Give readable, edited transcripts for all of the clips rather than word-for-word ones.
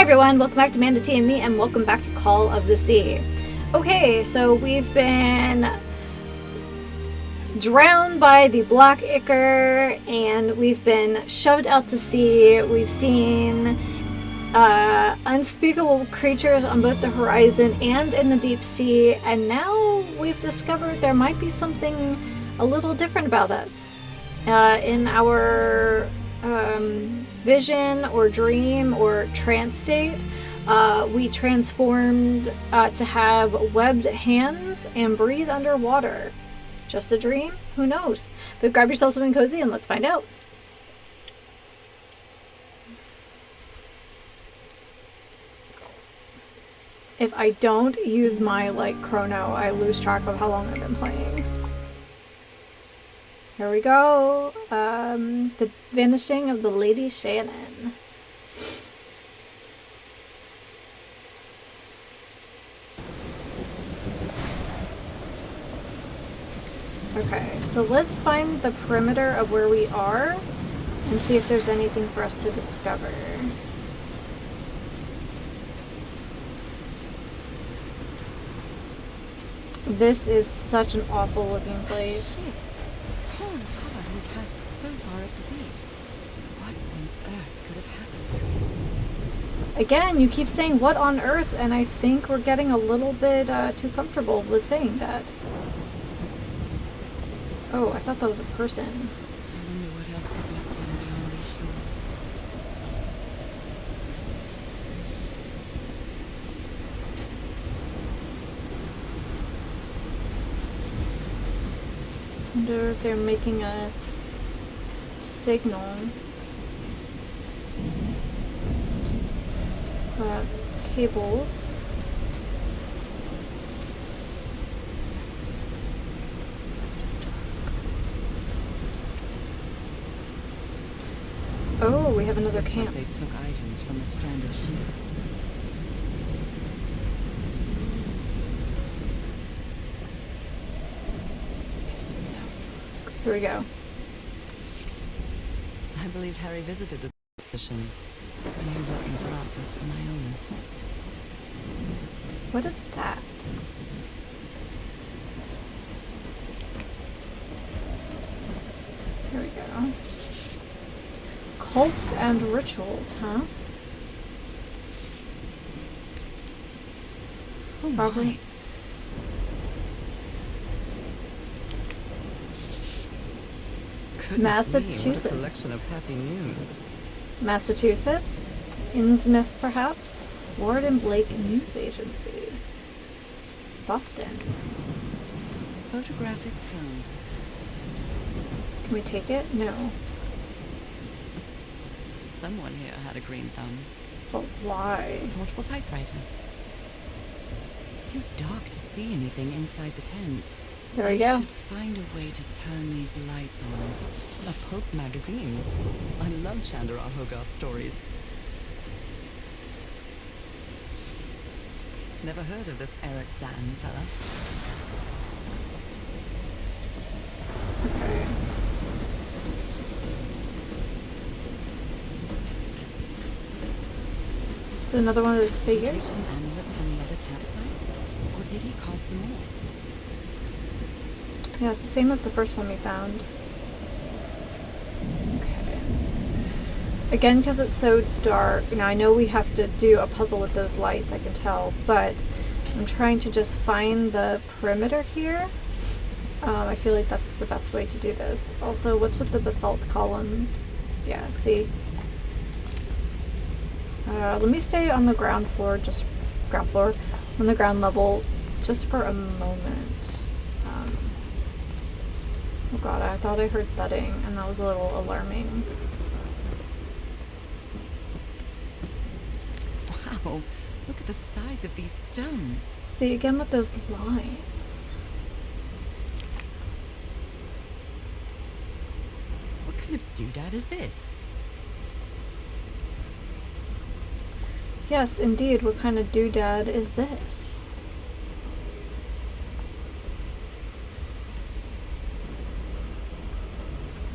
Hi everyone, welcome back to Manda T and Me, and welcome back to Call of the Sea. Okay, so we've been drowned by the black ichor, and we've been shoved out to sea. We've seen unspeakable creatures on both the horizon and in the deep sea, and now we've discovered there might be something a little different about us. In our vision or dream or trance state, we transformed to have webbed hands and breathe underwater. Just a dream? Who knows? But grab yourself something cozy and let's find out. If I don't use my chrono, I lose track of how long I've been playing. Here we go. The Vanishing of the Lady Shannon. Okay, so let's find the perimeter of where we are and see if there's anything for us to discover. This is such an awful looking place. Torn apart and cast so far up the beach. What on earth could have happened? Again, you keep saying what on earth, and I think we're getting a little bit too comfortable with saying that. Oh, I thought that was a person. I wonder what else could be seen beyond these shores. I wonder if they're making a signal. Cables. Oh, we have another camp. Like they took items from the stranded ship. Here we go. I believe Harry visited the station when he was looking for answers for my illness. What is that? Here we go. Cults and rituals, huh? Oh Probably. my. Massachusetts. What a collection of happy news. Massachusetts? Innsmouth, perhaps? Ward and Blake News Agency. Boston. Photographic film. Can we take it? No. Someone here had a green thumb. But why? Portable typewriter. It's too dark to see anything inside the tents. There we go. I should find a way to turn these lights on. A Pope magazine. I love Chandra Hogarth stories. Never heard of this Eric Zan fella. Okay. It's another one of those Did he figures. take some amulets from the other campsite? Or did he carve some more? Yeah, it's the same as the first one we found. Okay. Again, because it's so dark. Now, I know we have to do a puzzle with those lights, I can tell, but I'm trying to just find the perimeter here. I feel like that's the best way to do this. Also, what's with the basalt columns? Yeah, see? Let me stay on the ground floor, on the ground level, just for a moment. Oh god, I thought I heard thudding, and that was a little alarming. Wow, look at the size of these stones. See, again with those lines. What kind of doodad is this? Yes, indeed, what kind of doodad is this?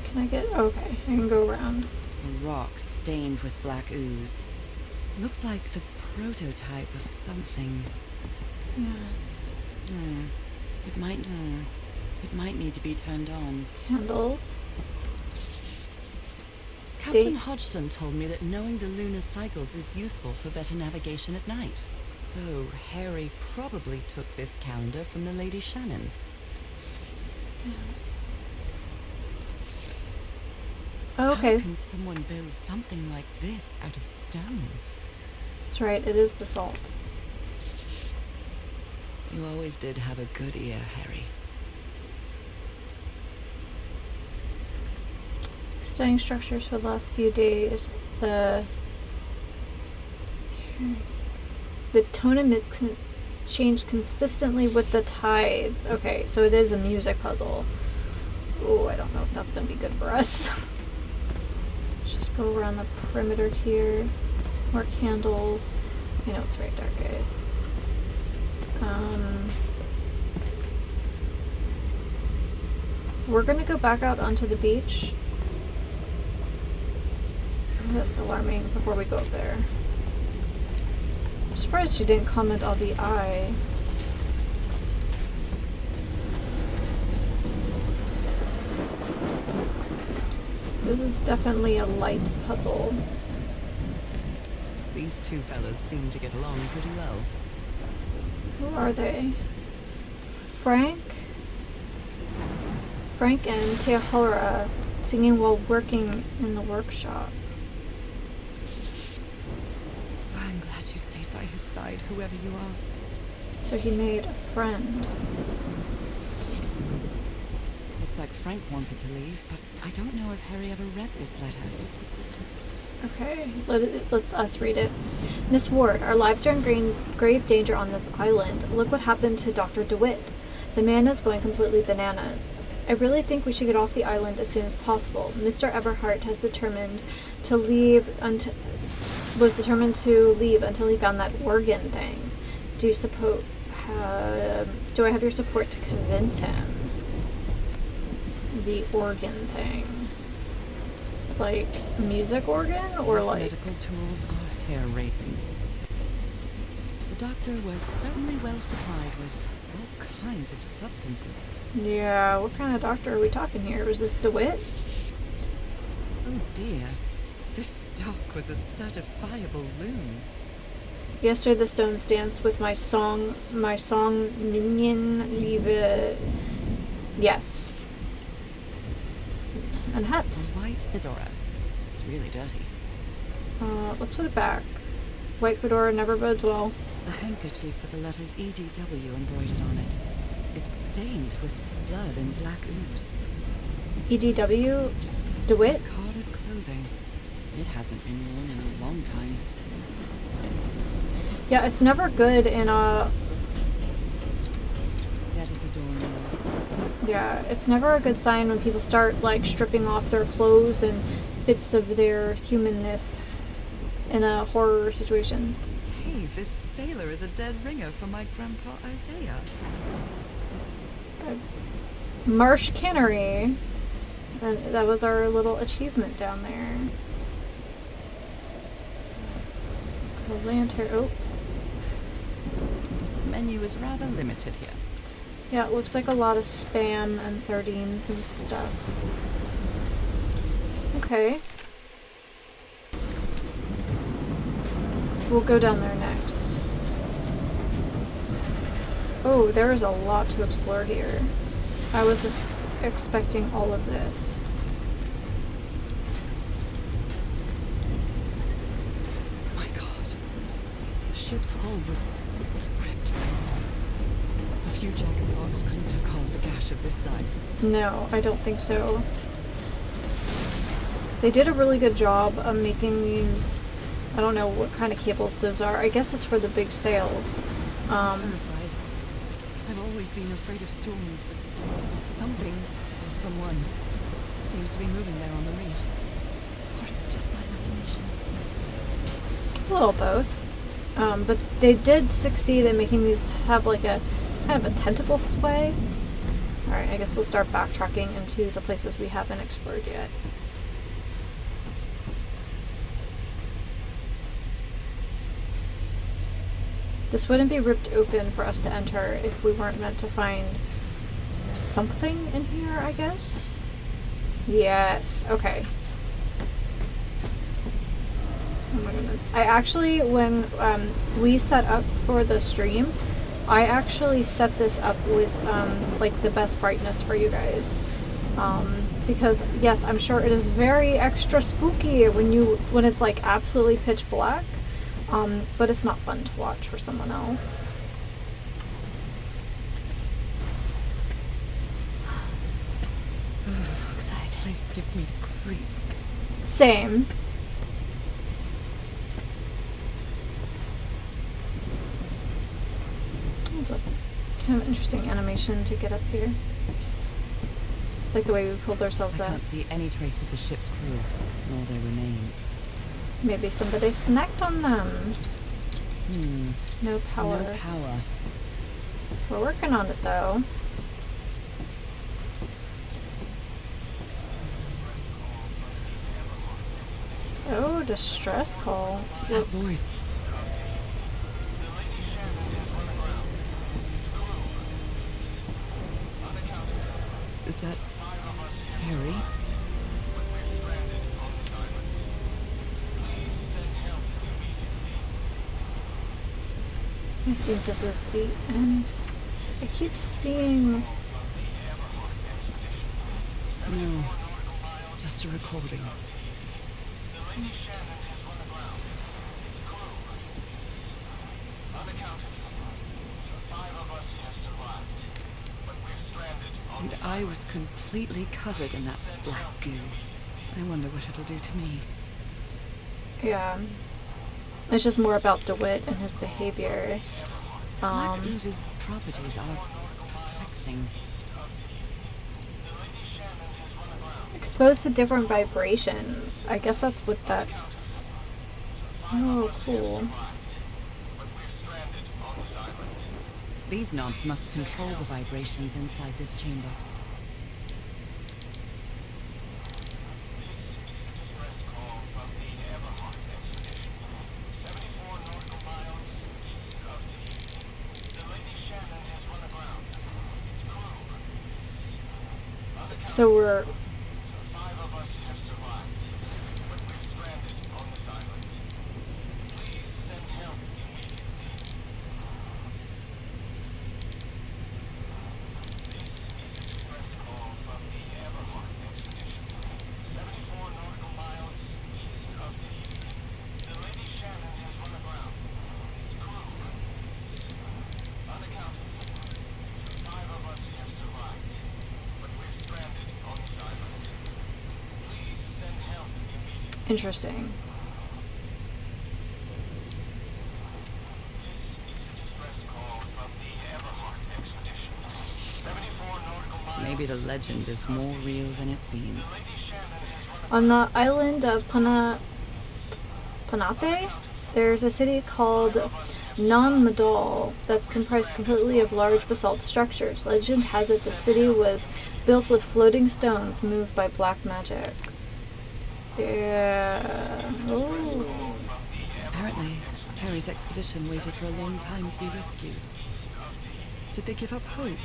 Can I get... okay, I can go around. A rock stained with black ooze. Looks like the prototype of something. Yes. It might need to be turned on. Candles. Captain Hodgson told me that knowing the lunar cycles is useful for better navigation at night. So Harry probably took this calendar from the Lady Shannon. Yes. Okay. How can someone build something like this out of stone? That's right, it is basalt. You always did have a good ear, Harry. Studying structures for the last few days. The tone emits changed consistently with the tides. Okay, so it is a music puzzle. Oh, I don't know if that's going to be good for us. Let's just go around the perimeter here. More candles. I know it's very dark, guys. We're going to go back out onto the beach. That's alarming before we go up there. I'm surprised she didn't comment on the eye. So this is definitely a light puzzle. These two fellows seem to get along pretty well. Who are they? Frank and Teahora singing while working in the workshop. I'm glad you stayed by his side, whoever you are. So he made a friend. Looks like Frank wanted to leave, but I don't know if Harry ever read this letter. Okay, let's us read it. Miss Ward, our lives are in grave danger on this island. Look what happened to Dr. DeWitt. The man is going completely bananas. I really think we should get off the island as soon as possible. Mr. Everhart was determined to leave until he found that organ thing. Do I have your support to convince him? The organ thing. Like music organ or These like medical tools are hair-raising. The doctor was certainly well supplied with all kinds of substances. Yeah, what kind of doctor are we talking here? Was this DeWitt? Oh dear, this doc was a certifiable loon. Yesterday the stones danced with my song Minion Liebe. Yes. And hat. A white fedora. It's really dirty. Let's put it back. White fedora never bodes well. A handkerchief with the letters EDW embroidered on it. It's stained with blood and black ooze. EDW? DeWitt? Discarded clothing. It hasn't been worn in a long time. Yeah, it's never good in a... That is a doornail. Yeah, it's never a good sign when people start, like, stripping off their clothes and bits of their humanness in a horror situation. Hey, this sailor is a dead ringer for my grandpa Isaiah. Marsh Cannery. And that was our little achievement down there. A lantern. Oh. Menu is rather limited here. Yeah, it looks like a lot of spam and sardines and stuff. Okay. We'll go down there next. Oh, there is a lot to explore here. I was expecting all of this. My God. The ship's hull was ripped. A few jagged logs couldn't have caused a gash of this size. No, I don't think so. They did a really good job of making these. I don't know what kind of cables those are. I guess it's for the big sails. I'm terrified. I've always been afraid of storms, but something or someone seems to be moving there on the reefs. Or is it just my imagination? A little both. But they did succeed in making these have like a kind of a tentacle sway. Alright, I guess we'll start backtracking into the places we haven't explored yet. This wouldn't be ripped open for us to enter if we weren't meant to find something in here, I guess? Yes, okay. Oh my goodness. I actually, when we set up for the stream, I actually set this up with like the best brightness for you guys. Because yes, I'm sure it is very extra spooky when it's like absolutely pitch black. But it's not fun to watch for someone else. I'm so excited. This place gives me the creeps. Same. It's a kind of interesting animation to get up here. Like the way we pulled ourselves up. I can't see any trace of the ship's crew, nor their remains. Maybe somebody snacked on them. No power. No power. We're working on it though. Oh, distress call. That voice. Is that Harry? I think this is the end. I keep seeing... No, just a recording. And I was completely covered in that black goo. I wonder what it'll do to me. Yeah. It's just more about DeWitt and his behavior. Black ooze's properties are perplexing. Exposed to different vibrations. I guess that's what that... Oh, cool. These knobs must control the vibrations inside this chamber. So we're... Interesting. Maybe the legend is more real than it seems. On the island of Panape, there's a city called Non-Madol that's comprised completely of large basalt structures. Legend has it the city was built with floating stones moved by black magic. Yeah. Oh. Apparently, Harry's expedition waited for a long time to be rescued. Did they give up hope?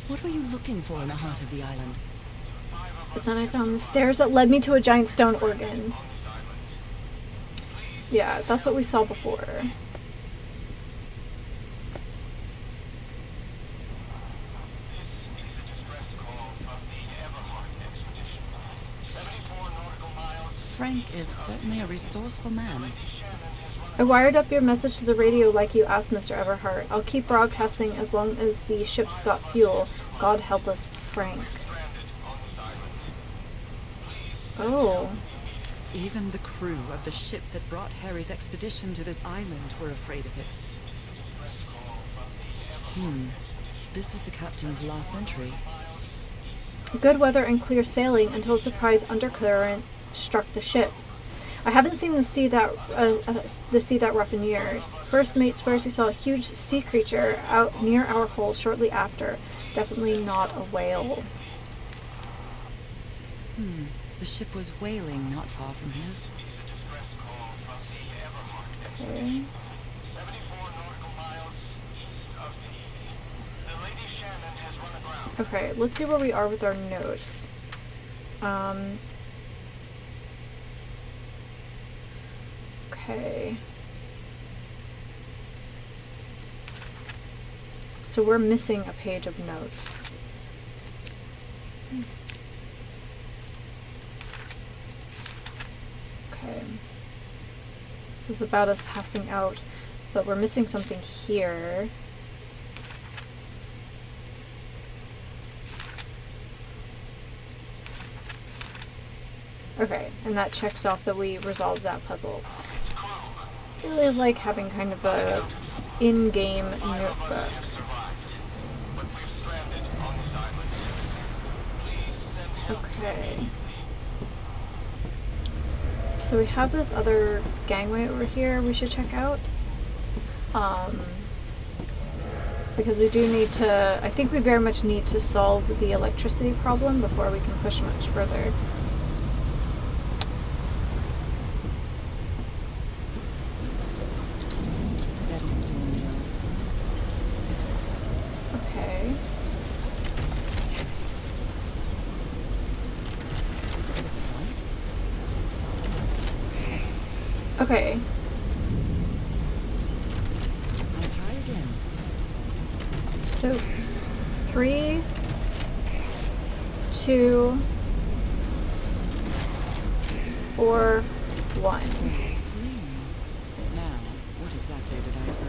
What were you looking for in the heart of the island? But then I found the stairs that led me to a giant stone organ. Yeah, that's what we saw before. Frank is certainly a resourceful man. I wired up your message to the radio like you asked, Mr. Everhart. I'll keep broadcasting as long as the ship's got fuel. God help us, Frank. Oh. Even the crew of the ship that brought Harry's expedition to this island were afraid of it. This is the captain's last entry. Good weather and clear sailing until a surprise undercurrent struck the ship. I haven't seen the sea that rough in years. First mate swears he saw a huge sea creature out near our hull shortly after. Definitely not a whale. The ship was whaling not far from here. Okay. 74 nautical miles east of the Lady Shannon has run aground. Okay, let's see where we are with our notes. Okay. So we're missing a page of notes. Okay. This is about us passing out, but we're missing something here. Okay, and that checks off that we resolved that puzzle. I really like having kind of a in-game notebook. Okay. So we have this other gangway over here we should check out. Because we do need to, I think we very much need to solve the electricity problem before we can push much further. Okay. Okay. I'll try again. So 3, 2, 4, 1. Now, what exactly did I turn?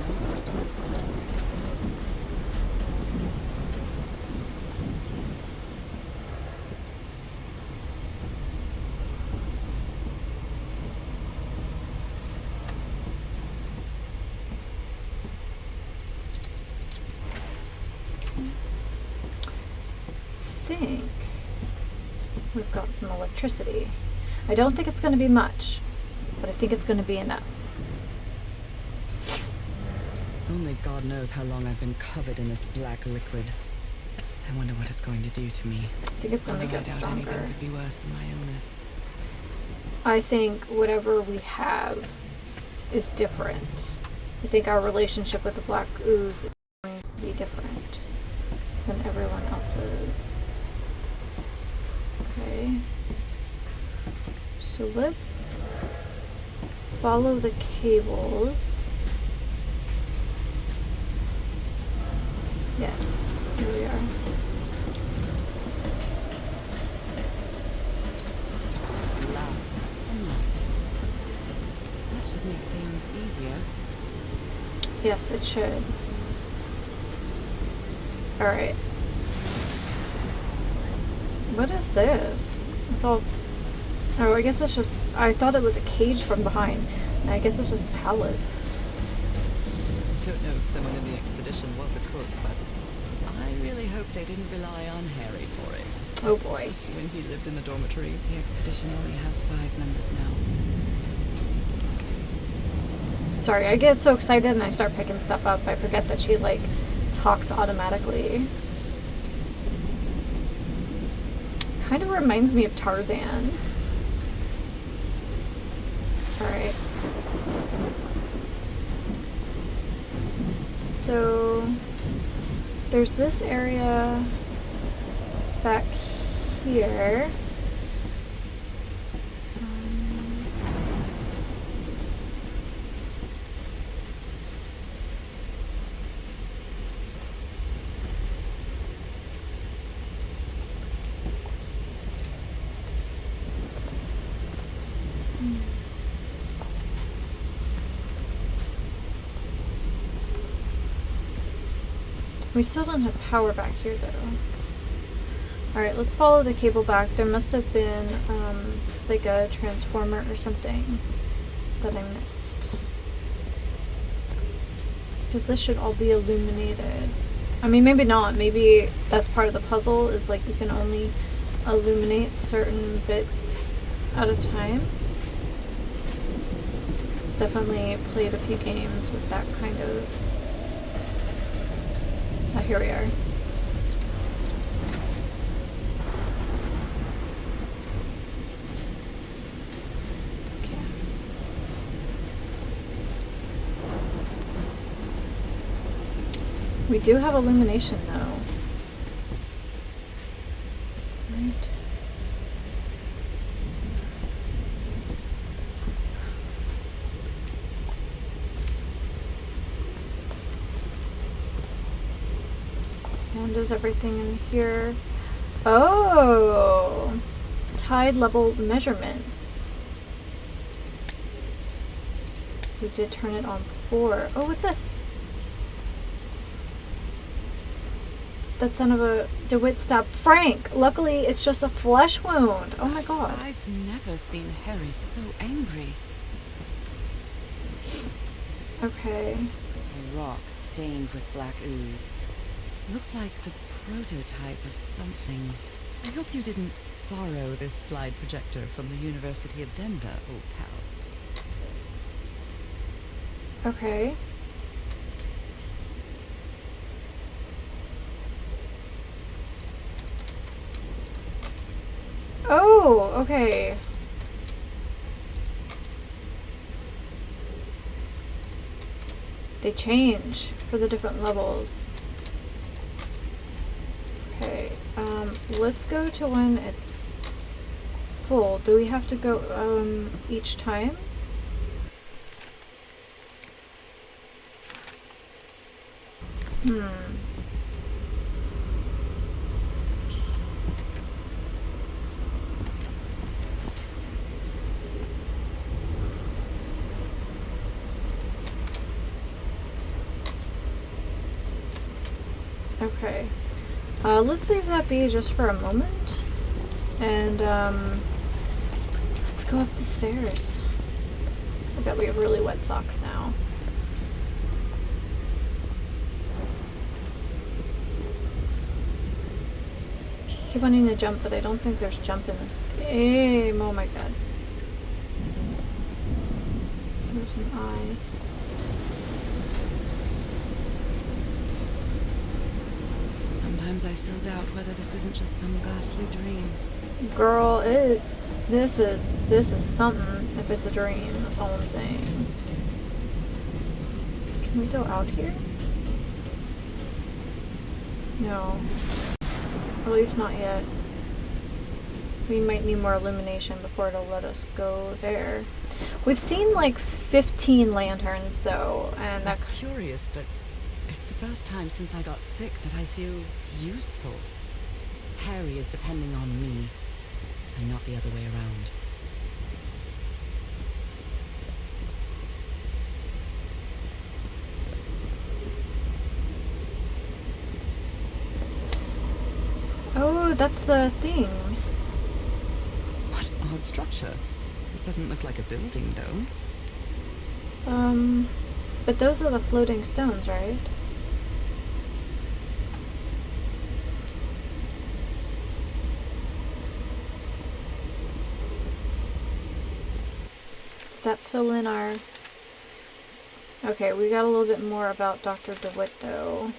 Think we've got some electricity. I don't think it's going to be much, but I think it's going to be enough. Only God knows how long I've been covered in this black liquid. I wonder what it's going to do to me. I think it's going to Although get I doubt anything stronger. could be worse than my illness. I think whatever we have is different. I think our relationship with the black ooze is going to be different than everyone else's. Okay. So let's follow the cables. Yes, here we are. Last, some light. That should make things easier. Yes, it should. Alright. What is this? It's all... Oh, I guess it's just... I thought it was a cage from behind. And I guess it's just pallets. I don't know if someone in the expedition was a cook, but I really hope they didn't rely on Harry for it. Oh boy. When he lived in the dormitory, the expedition only has 5 members now. Sorry, I get so excited and I start picking stuff up. I forget that she, like, talks automatically. Kind of reminds me of Tarzan. Alright. So, there's this area back here. We still don't have power back here, though. Alright, let's follow the cable back. There must have been, like a transformer or something that I missed. Because this should all be illuminated. I mean, maybe not. Maybe that's part of the puzzle, is like you can only illuminate certain bits at a time. Definitely played a few games with that kind of... Oh, here we are. Okay. We do have illumination though. Right. And does everything in here? Oh, tide level measurements. We did turn it on before. Oh, what's this? That son of a DeWitt stabbed Frank. Luckily, it's just a flesh wound. Oh my god. I've never seen Harry so angry. Okay. A rock stained with black ooze. Looks like the prototype of something. I hope you didn't borrow this slide projector from the University of Denver, old pal. Okay. Oh, okay. They change for the different levels. Okay, let's go to when it's full. Do we have to go, each time? Okay. Let's leave that be just for a moment. And, let's go up the stairs. I bet we have really wet socks now. I keep wanting to jump, but I don't think there's jump in this game. Oh my god. There's an eye. Sometimes I still doubt whether this isn't just some ghastly dream. Girl, this is something if it's a dream, that's all I'm saying. Can we go out here? No. At least not yet. We might need more illumination before it'll let us go there. We've seen like 15 lanterns though, and That's curious, but it's the first time since I got sick that I feel useful. Harry is depending on me, and not the other way around. oh, that's the thing. What odd structure. It doesn't look like a building, though. But those are the floating stones, right? Does that fill in our... Okay, we got a little bit more about Dr. DeWitt, though.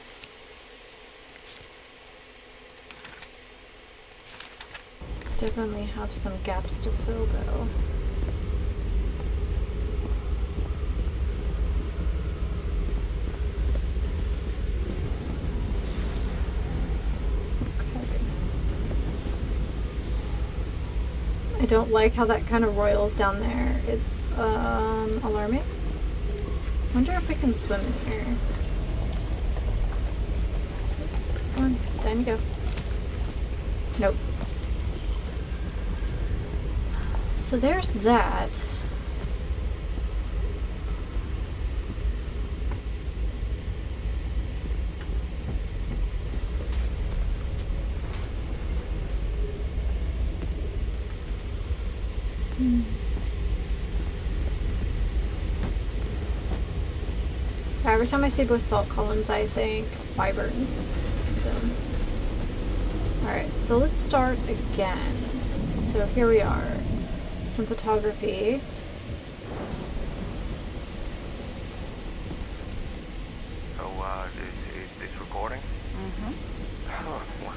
Definitely have some gaps to fill, though. I don't like how that kind of roils down there. It's alarming. Wonder if we can swim in here. Come on, down you go. Nope. So there's that. Every time I see basalt columns, I think wyverns. So, alright, so let's start again. So here we are. Some photography. So, is this recording? Mm-hmm. Oh, well,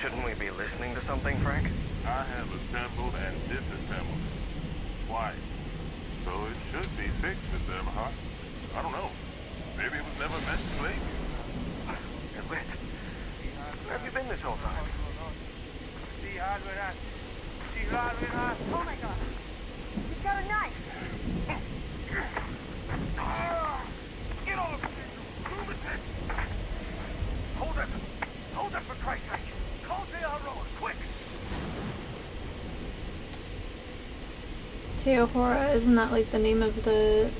shouldn't we be listening to something, Frank? I have assembled and disassembled it. Twice. So it should be fixed, Mr. Everhart. I don't know. Maybe it was never meant to play. You're wet. Where have you been this whole time? Oh my god. He's got a knife. Get off! Move it! Hold it! Hold it for Christ's sake! Call Earl, quick! Teohora, isn't that like the name of the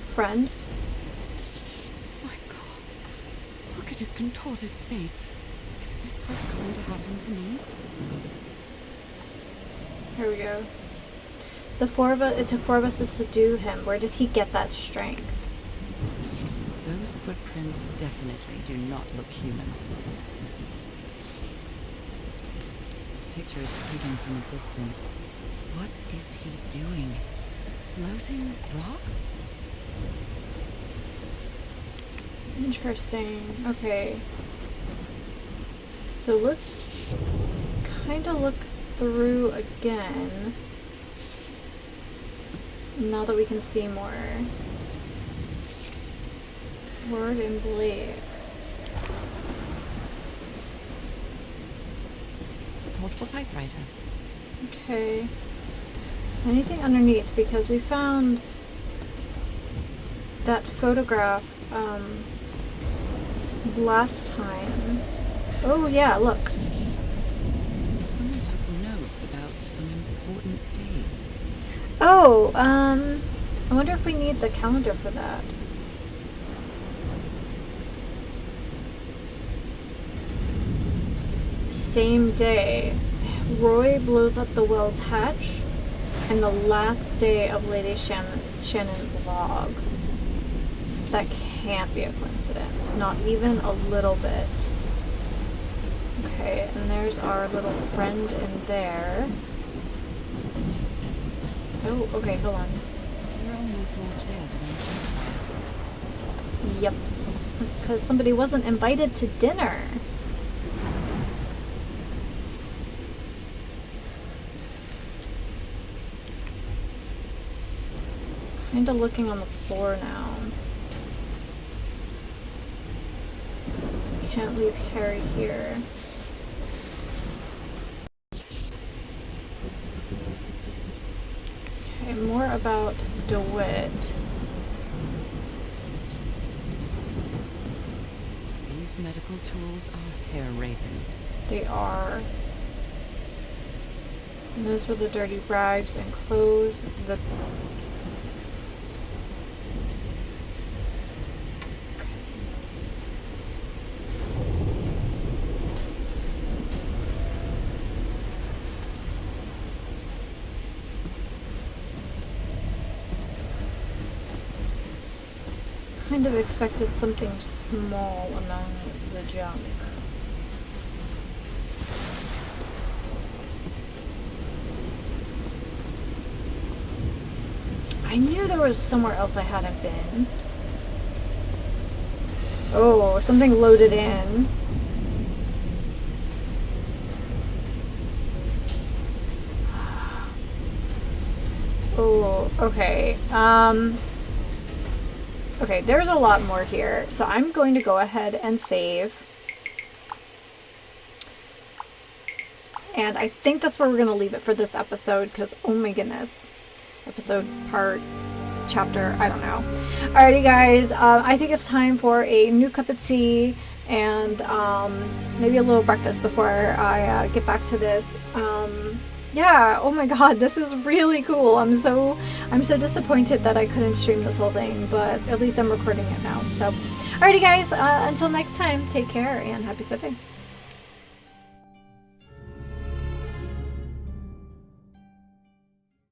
friend? My God. Look at his contorted face. Is this what's going to happen to me? Here we go. It took 4 of us to subdue him. Where did he get that strength? Those footprints definitely do not look human. This picture is taken from a distance. What is he doing? Floating rocks? Interesting. Okay. So let's kind of look through again. Now that we can see more. Word in Blake. Portable typewriter. Okay. Anything underneath? Because we found that photograph last time. Oh yeah, look. Someone took notes about some important dates. Oh, I wonder if we need the calendar for that. Same day. Roy blows up the well's hatch, and the last day of Lady Shannon's log. That can't be a coincidence. Not even a little bit. Okay, and there's our little friend in there. Oh, okay, hold on. There are only 4 chairs around the campfire. Yep. It's because somebody wasn't invited to dinner. Kinda looking on the floor now. Can't leave Harry here. Okay, more about DeWitt. These medical tools are hair-raising. They are. And those were the dirty rags and clothes. The kind of expected something small among the junk. I knew there was somewhere else I hadn't been. Oh, something loaded in. Oh, okay. Okay, there's a lot more here, so I'm going to go ahead and save. And I think that's where we're going to leave it for this episode, because, oh my goodness. Episode, part, chapter, I don't know. Alrighty guys, I think it's time for a new cup of tea and maybe a little breakfast before I get back to this. Yeah, oh my god, this is really cool. I'm so disappointed that I couldn't stream this whole thing, but at least I'm recording it now. So, alrighty guys, until next time, take care and happy sipping.